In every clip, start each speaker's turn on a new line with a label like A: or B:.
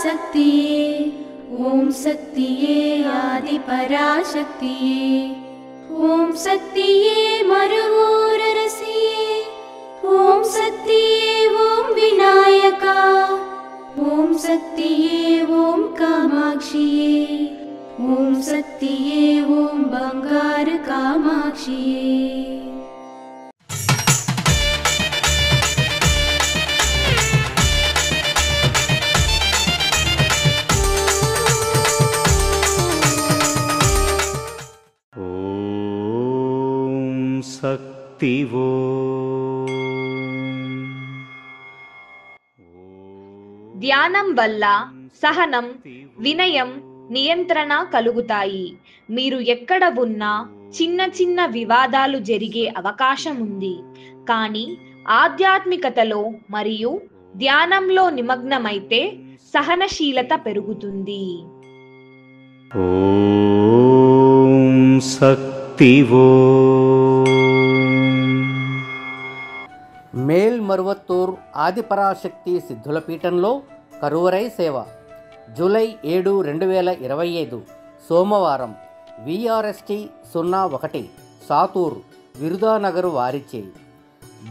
A: शक्तिये ओम शक्तिये आदि पराशक्तिये ओम शक्तिये मरुवोररसिये ओम शक्तिये ओम विनायका ओम शक्तिये ओम कामाक्षिये ओम शक्तिये ओम बंगार कामाक्षिये।
B: శక్తివో
C: ధ్యానం వల్ల సహనం, వినయం, నియంత్రణ కలుగుతాయి. మీరు ఎక్కడ ఉన్నా చిన్న చిన్న వివాదాలు జరిగే అవకాశం ఉంది. కానీ ఆధ్యాత్మికతలో మరియు ధ్యానంలో నిమగ్నమైతే సహనశీలత పెరుగుతుంది.
B: ఓం శక్తివో.
D: మేల్మరువత్తూర్ ఆదిపరాశక్తి సిద్ధుల పీఠంలో కరువరై సేవ జూలై 7, 2025 సోమవారం VRST 01 సాతూర్ విరుదానగర్ వారిచే.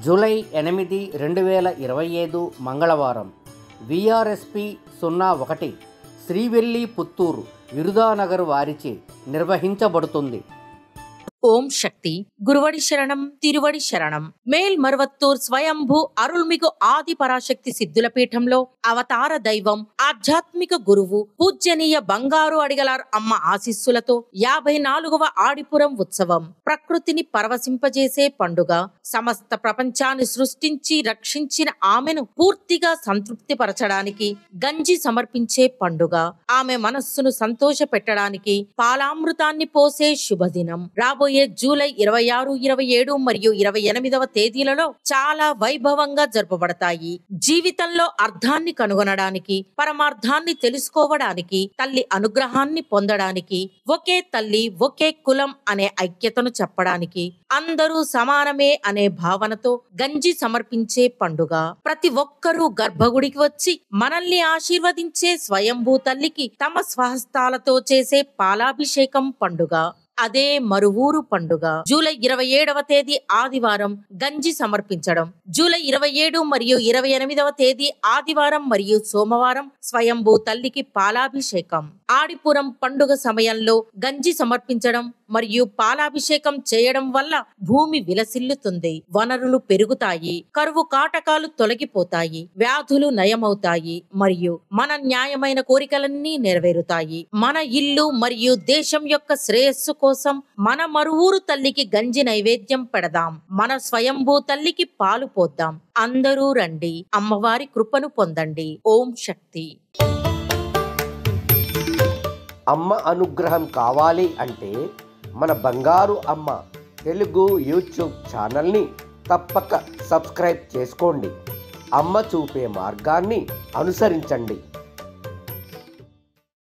D: జూలై 8, 2025 మంగళవారం VRSP 01 శ్రీవెల్లి పుత్తూరు విరుదానగర్ వారిచే నిర్వహించబడుతుంది.
E: ఓం శక్తి. గురువడి శరణం, తిరువడి శరణం. మేల్మరువత్తూర్ స్వయంభూ అరుల్మిగు ఆది పరాశక్తి సిద్ధుల పీఠంలో అవతార దైవం, ఆధ్యాత్మిక గురువు, పూజ్యనీయ బంగారు అడిగలార్ అమ్మ ఆశీస్సులతో 54వ ఆడిపురం ఉత్సవం ప్రకృతిని పరవశింపజేసే పండుగ. సమస్త ప్రపంచాన్ని సృష్టించి రక్షించిన ఆమెను పూర్తిగా సంతృప్తి పరచడానికి గంజి సమర్పించే పండుగ. ఆమె మనస్సును సంతోష పెట్టడానికి పాలామృతాన్ని పోసే శుభదినం. రాబోయే జూలై 26, 27 మరియు 28వ తేదీలలో చాలా వైభవంగా జరుపబడతాయి. జీవితంలో అర్థాన్ని కనుగొనడానికి, పరమార్థాన్ని తెలుసుకోవడానికి, తల్లి అనుగ్రహాన్ని పొందడానికి, ఒకే తల్లి ఒకే కులం అనే ఐక్యతను చెప్పడానికి, అందరూ సమానమే అనే భావనతో గంజి సమర్పించే పండుగ. ప్రతి ఒక్కరూ గర్భగుడికి వచ్చి మనల్ని ఆశీర్వదించే స్వయంభూ తల్లికి తమ స్వహస్తాలతో చేసే పాలాభిషేకం పండుగ. అదే మరువూరు పండుగ. జూలై 27వ తేదీ ఆదివారం గంజి సమర్పించడం. జూలై 27 మరియు 28వ తేదీ ఆదివారం మరియు సోమవారం స్వయంభూ తల్లికి పాలాభిషేకం. ఆడిపురం పండుగ సమయంలో గంజి సమర్పించడం మరియు పాలాభిషేకం చేయడం వల్ల భూమి విలసిల్లుతుంది, వనరులు పెరుగుతాయి, కరువు కాటకాలు తొలగిపోతాయి, వ్యాధులు నయమవుతాయి మరియు మన న్యాయమైన కోరికలన్నీ నెరవేరుతాయి. మన ఇల్లు మరియు దేశం యొక్క శ్రేయస్సు కోసం మన మరువూరు తల్లికి గంజి నైవేద్యం పెడదాం. మన స్వయంభూ తల్లికి పాలు పోద్దాం. అందరూ రండి, అమ్మవారి కృపను పొందండి. ఓం శక్తి.
D: అమ్మ అనుగ్రహం కావాలి అంటే మన బంగారు అమ్మ తెలుగు యూట్యూబ్ ఛానల్ని తప్పక సబ్స్క్రైబ్ చేసుకోండి. అమ్మ చూపే మార్గాన్ని అనుసరించండి.